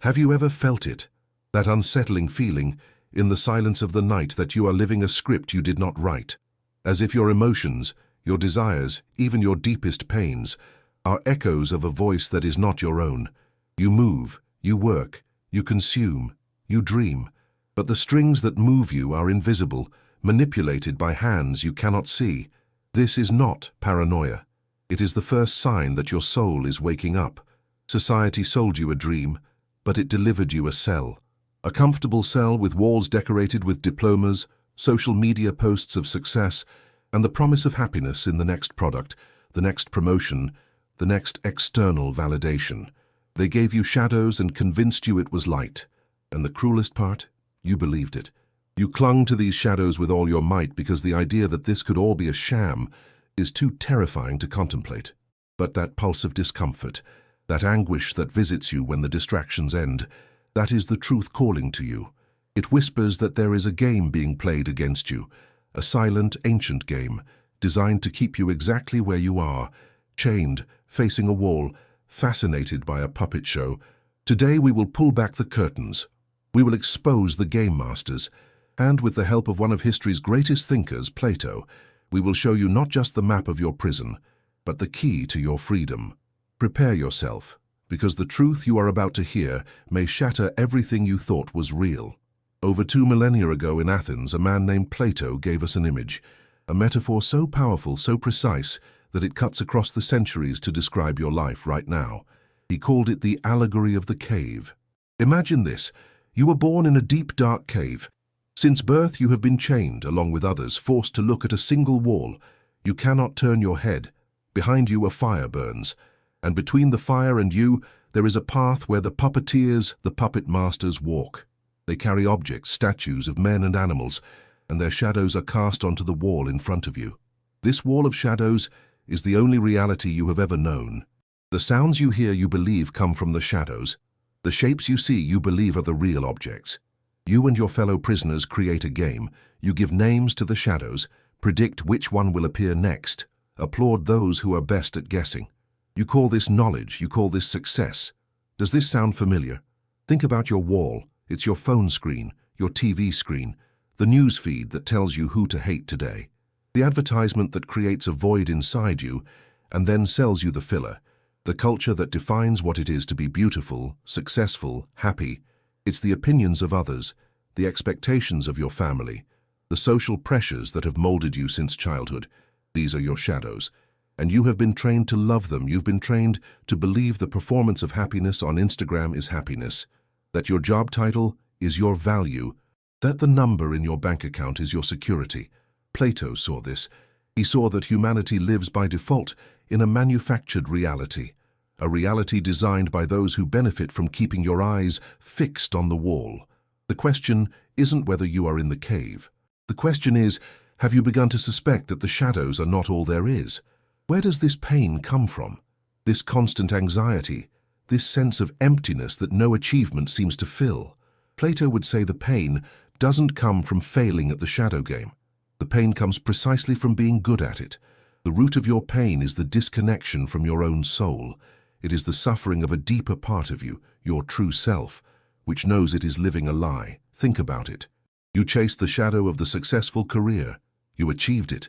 Have you ever felt it? That unsettling feeling in the silence of the night that you are living a script you did not write, as if your emotions, your desires, even your deepest pains, are echoes of a voice that is not your own. You move, you work, you consume, you dream, but the strings that move you are invisible, manipulated by hands you cannot see. This is not paranoia. It is the first sign that your soul is waking up. Society sold you a dream, but it delivered you a cell. A comfortable cell with walls decorated with diplomas, social media posts of success, and the promise of happiness in the next product, the next promotion, the next external validation. They gave you shadows and convinced you it was light. And the cruelest part? You believed it. You clung to these shadows with all your might because the idea that this could all be a sham is too terrifying to contemplate. But that pulse of discomfort, that anguish that visits you when the distractions end, that is the truth calling to you. It whispers that there is a game being played against you, a silent, ancient game, designed to keep you exactly where you are, chained, facing a wall, fascinated by a puppet show. Today we will pull back the curtains. We will expose the game masters, and with the help of one of history's greatest thinkers, Plato, we will show you not just the map of your prison, but the key to your freedom. Prepare yourself, because the truth you are about to hear may shatter everything you thought was real. Over 2 millennia ago in Athens, a man named Plato gave us an image, a metaphor so powerful, so precise, that it cuts across the centuries to describe your life right now. He called it the allegory of the cave. Imagine this. You were born in a deep, dark cave. Since birth, you have been chained, along with others, forced to look at a single wall. You cannot turn your head. Behind you a fire burns, and between the fire and you, there is a path where the puppeteers, the puppet masters, walk. They carry objects, statues of men and animals, and their shadows are cast onto the wall in front of you. This wall of shadows is the only reality you have ever known. The sounds you hear you believe come from the shadows. The shapes you see you believe are the real objects. You and your fellow prisoners create a game. You give names to the shadows, predict which one will appear next, applaud those who are best at guessing. You call this knowledge, you call this success. Does this sound familiar? Think about your wall. It's your phone screen, your TV screen, the news feed that tells you who to hate today, the advertisement that creates a void inside you and then sells you the filler, the culture that defines what it is to be beautiful, successful, happy. It's the opinions of others, the expectations of your family, the social pressures that have molded you since childhood. These are your shadows. And you have been trained to love them. You've been trained to believe the performance of happiness on Instagram is happiness, that your job title is your value, that the number in your bank account is your security. Plato saw this. He saw that humanity lives by default in a manufactured reality, a reality designed by those who benefit from keeping your eyes fixed on the wall. The question isn't whether you are in the cave. The question is, have you begun to suspect that the shadows are not all there is? Where does this pain come from? This constant anxiety, this sense of emptiness that no achievement seems to fill? Plato would say the pain doesn't come from failing at the shadow game. The pain comes precisely from being good at it. The root of your pain is the disconnection from your own soul. It is the suffering of a deeper part of you, your true self, which knows it is living a lie. Think about it. You chased the shadow of the successful career. You achieved it.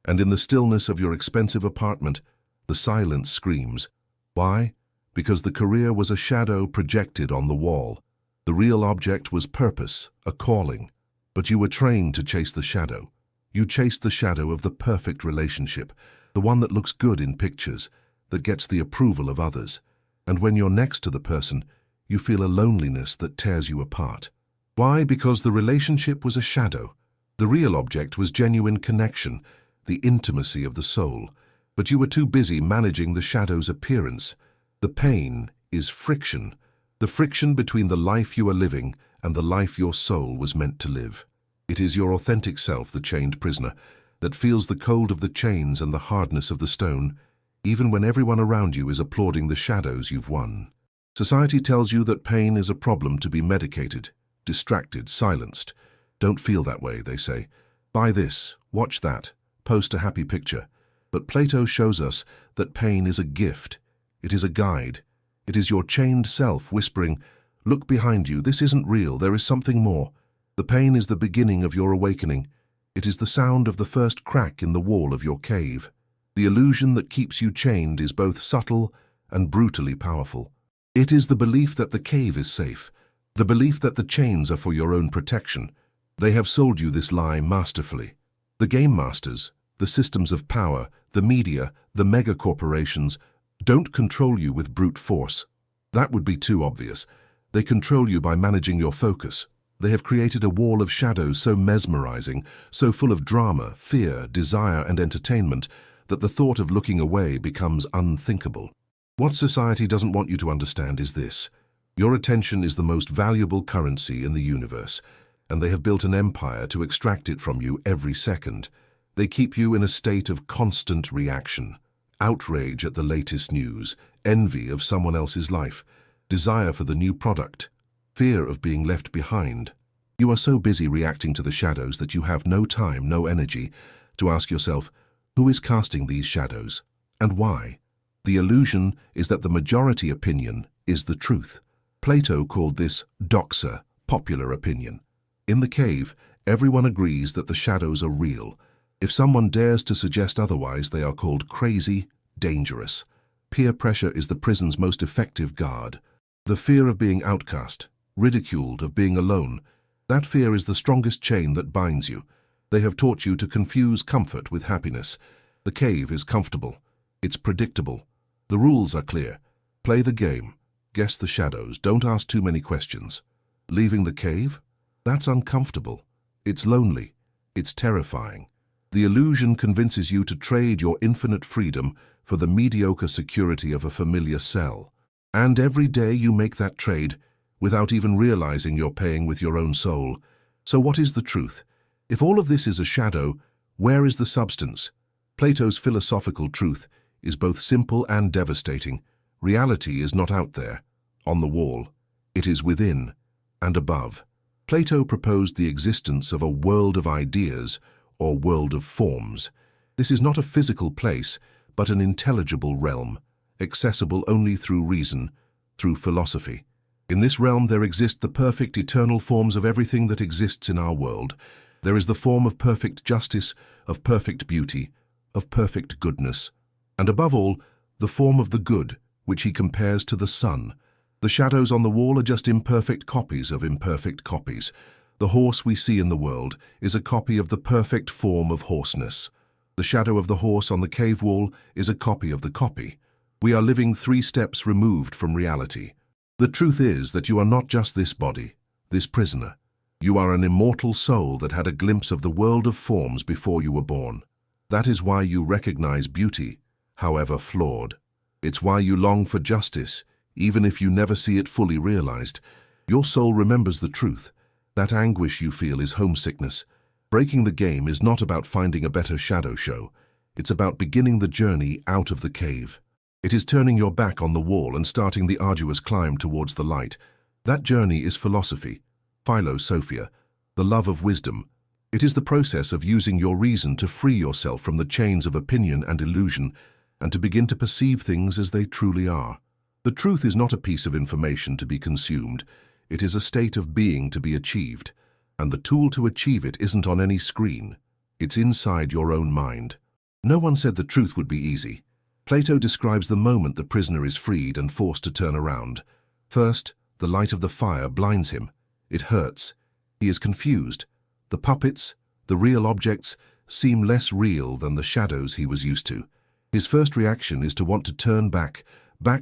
And in the stillness of your expensive apartment, the silence screams. Why? Because the career was a shadow projected on the wall. The real object was purpose, a calling. But you were trained to chase the shadow. You chased the shadow of the perfect relationship, the one that looks good in pictures, that gets the approval of others. And when you're next to the person, you feel a loneliness that tears you apart. Why? Because the relationship was a shadow. The real object was genuine connection, the intimacy of the soul. But you were too busy managing the shadow's appearance. The pain is friction, the friction between the life you are living and the life your soul was meant to live. It is your authentic self, the chained prisoner, that feels the cold of the chains and the hardness of the stone, even when everyone around you is applauding the shadows you've won. Society tells you that pain is a problem to be medicated, distracted, silenced. Don't feel that way, they say. Buy this, watch that, post a happy picture. But Plato shows us that pain is a gift. It is a guide. It is your chained self whispering, Look behind you. This isn't real. There is something more. The pain is the beginning of your awakening. It is the sound of the first crack in the wall of your cave. The illusion that keeps you chained is both subtle and brutally powerful. It is the belief that the cave is safe, the belief that the chains are for your own protection. They have sold you this lie masterfully. The game masters, the systems of power, the media, the mega corporations don't control you with brute force. That would be too obvious. They control you by managing your focus. They have created a wall of shadows so mesmerizing, so full of drama, fear, desire, and entertainment that the thought of looking away becomes unthinkable. What society doesn't want you to understand is this. Your attention is the most valuable currency in the universe, and they have built an empire to extract it from you every second. They keep you in a state of constant reaction, outrage at the latest news, envy of someone else's life, desire for the new product, fear of being left behind. You are so busy reacting to the shadows that you have no time, no energy to ask yourself, who is casting these shadows, and why? The illusion is that the majority opinion is the truth. Plato called this doxa, popular opinion. In the cave, everyone agrees that the shadows are real. If someone dares to suggest otherwise, they are called crazy, dangerous. Peer pressure is the prison's most effective guard. The fear of being outcast, ridiculed, of being alone, that fear is the strongest chain that binds you. They have taught you to confuse comfort with happiness. The cave is comfortable. It's predictable. The rules are clear. Play the game. Guess the shadows. Don't ask too many questions. Leaving the cave? That's uncomfortable. It's lonely. It's terrifying. The illusion convinces you to trade your infinite freedom for the mediocre security of a familiar cell. And every day you make that trade without even realizing you're paying with your own soul. So what is the truth? If all of this is a shadow, where is the substance? Plato's philosophical truth is both simple and devastating. Reality is not out there, on the wall. It is within and above. Plato proposed the existence of a world of ideas, or world of forms. This is not a physical place, but an intelligible realm, accessible only through reason, through philosophy. In this realm there exist the perfect eternal forms of everything that exists in our world. There is the form of perfect justice, of perfect beauty, of perfect goodness, and above all, the form of the good, which he compares to the sun. The shadows on the wall are just imperfect copies of imperfect copies. The horse we see in the world is a copy of the perfect form of horseness. The shadow of the horse on the cave wall is a copy of the copy. We are living 3 steps removed from reality. The truth is that you are not just this body, this prisoner. You are an immortal soul that had a glimpse of the world of forms before you were born. That is why you recognize beauty, however flawed. It's why you long for justice, even if you never see it fully realized. Your soul remembers the truth. That anguish you feel is homesickness. Breaking the game is not about finding a better shadow show. It's about beginning the journey out of the cave. It is turning your back on the wall and starting the arduous climb towards the light. That journey is philosophy, philosophia, the love of wisdom. It is the process of using your reason to free yourself from the chains of opinion and illusion and to begin to perceive things as they truly are. The truth is not a piece of information to be consumed. It is a state of being to be achieved, and the tool to achieve it isn't on any screen. It's inside your own mind. No one said the truth would be easy. Plato describes the moment the prisoner is freed and forced to turn around. First, the light of the fire blinds him. It hurts. He is confused. The puppets, the real objects, seem less real than the shadows he was used to. His first reaction is to want to turn back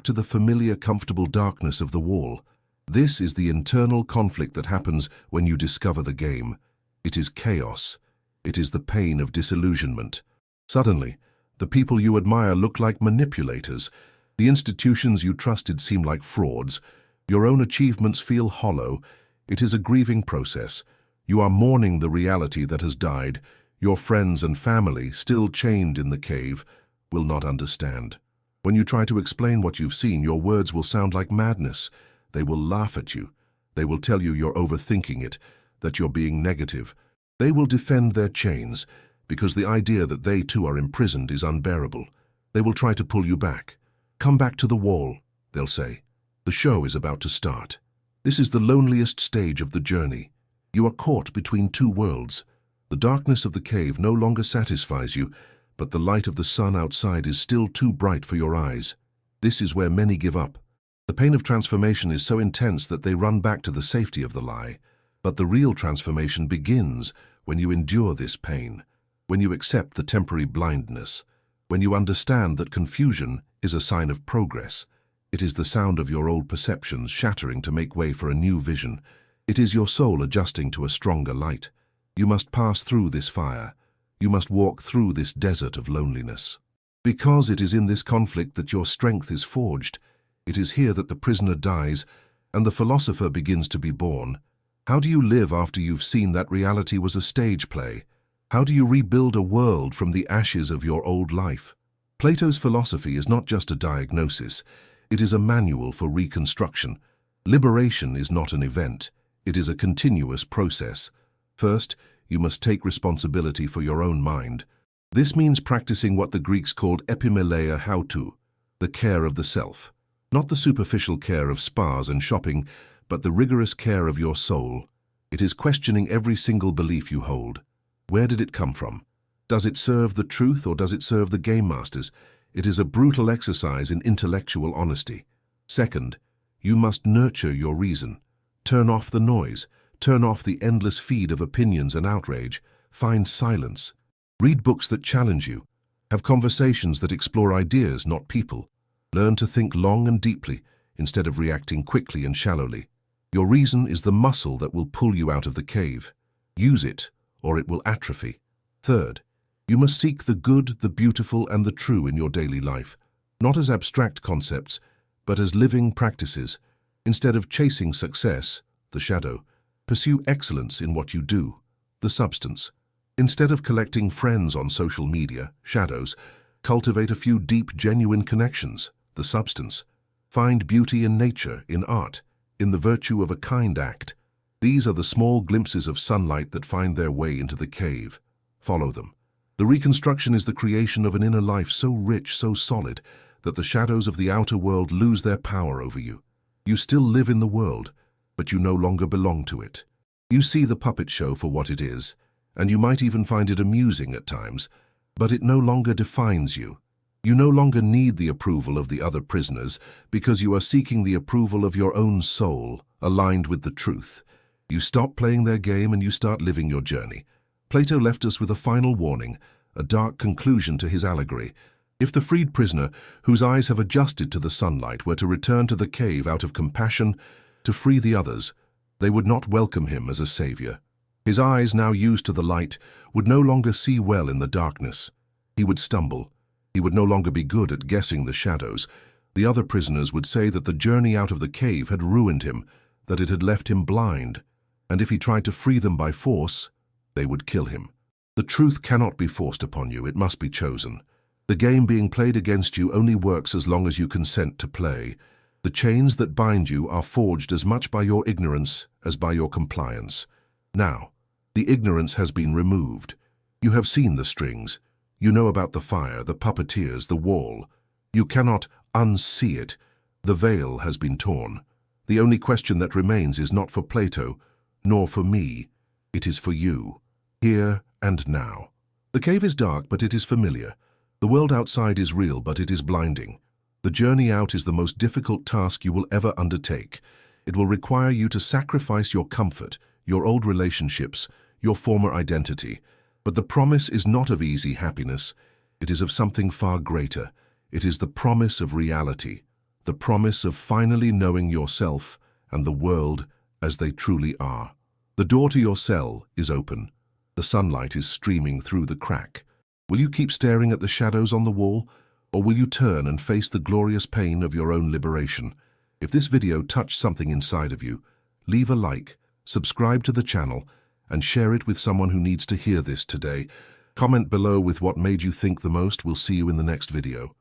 to the familiar, comfortable darkness of the wall. This is the internal conflict that happens when you discover the game. It is chaos. It is the pain of disillusionment. Suddenly, the people you admire look like manipulators. The institutions you trusted seem like frauds. Your own achievements feel hollow. It is a grieving process. You are mourning the reality that has died. Your friends and family, still chained in the cave, will not understand. When you try to explain what you've seen, your words will sound like madness. They will laugh at you. They will tell you you're overthinking it, that you're being negative. They will defend their chains, because the idea that they too are imprisoned is unbearable. They will try to pull you back. Come back to the wall, they'll say. The show is about to start. This is the loneliest stage of the journey. You are caught between two worlds. The darkness of the cave no longer satisfies you, but the light of the sun outside is still too bright for your eyes. This is where many give up. The pain of transformation is so intense that they run back to the safety of the lie. But the real transformation begins when you endure this pain, when you accept the temporary blindness, when you understand that confusion is a sign of progress. It is the sound of your old perceptions shattering to make way for a new vision. It is your soul adjusting to a stronger light. You must pass through this fire. You must walk through this desert of loneliness. Because it is in this conflict that your strength is forged. It is here that the prisoner dies and the philosopher begins to be born. How do you live after you've seen that reality was a stage play? How do you rebuild a world from the ashes of your old life? Plato's philosophy is not just a diagnosis. It is a manual for reconstruction. Liberation is not an event. It is a continuous process. First, you must take responsibility for your own mind. This means practicing what the Greeks called epimeleia hautu, the care of the self. Not the superficial care of spas and shopping, but the rigorous care of your soul. It is questioning every single belief you hold. Where did it come from? Does it serve the truth or does it serve the game masters? It is a brutal exercise in intellectual honesty. Second, you must nurture your reason. Turn off the noise. Turn off the endless feed of opinions and outrage. Find silence. Read books that challenge you. Have conversations that explore ideas, not people. Learn to think long and deeply instead of reacting quickly and shallowly. Your reason is the muscle that will pull you out of the cave. Use it, or it will atrophy. Third, you must seek the good, the beautiful, and the true in your daily life, not as abstract concepts, but as living practices. Instead of chasing success, the shadow, pursue excellence in what you do, the substance. Instead of collecting friends on social media, shadows, cultivate a few deep, genuine connections, the substance. Find beauty in nature, in art, in the virtue of a kind act. These are the small glimpses of sunlight that find their way into the cave. Follow them. The reconstruction is the creation of an inner life so rich, so solid, that the shadows of the outer world lose their power over you. You still live in the world, but you no longer belong to it. You see the puppet show for what it is, and you might even find it amusing at times, but it no longer defines you. You no longer need the approval of the other prisoners because you are seeking the approval of your own soul, aligned with the truth. You stop playing their game and you start living your journey. Plato left us with a final warning, a dark conclusion to his allegory. If the freed prisoner, whose eyes have adjusted to the sunlight, were to return to the cave out of compassion to free the others, they would not welcome him as a savior. His eyes, now used to the light, would no longer see well in the darkness. He would stumble. He would no longer be good at guessing the shadows. The other prisoners would say that the journey out of the cave had ruined him, that it had left him blind, and if he tried to free them by force, they would kill him. The truth cannot be forced upon you, it must be chosen. The game being played against you only works as long as you consent to play. The chains that bind you are forged as much by your ignorance as by your compliance. Now, the ignorance has been removed. You have seen the strings. You know about the fire, the puppeteers, the wall. You cannot unsee it. The veil has been torn. The only question that remains is not for Plato, nor for me. It is for you, here and now. The cave is dark, but it is familiar. The world outside is real, but it is blinding. The journey out is the most difficult task you will ever undertake. It will require you to sacrifice your comfort, your old relationships, your former identity. But the promise is not of easy happiness. It is of something far greater. It is the promise of reality, the promise of finally knowing yourself and the world as they truly are. The door to your cell is open. The sunlight is streaming through the crack. Will you keep staring at the shadows on the wall, or will you turn and face the glorious pain of your own liberation? If this video touched something inside of you, leave a like, subscribe to the channel, and share it with someone who needs to hear this today. Comment below with what made you think the most. We'll see you in the next video.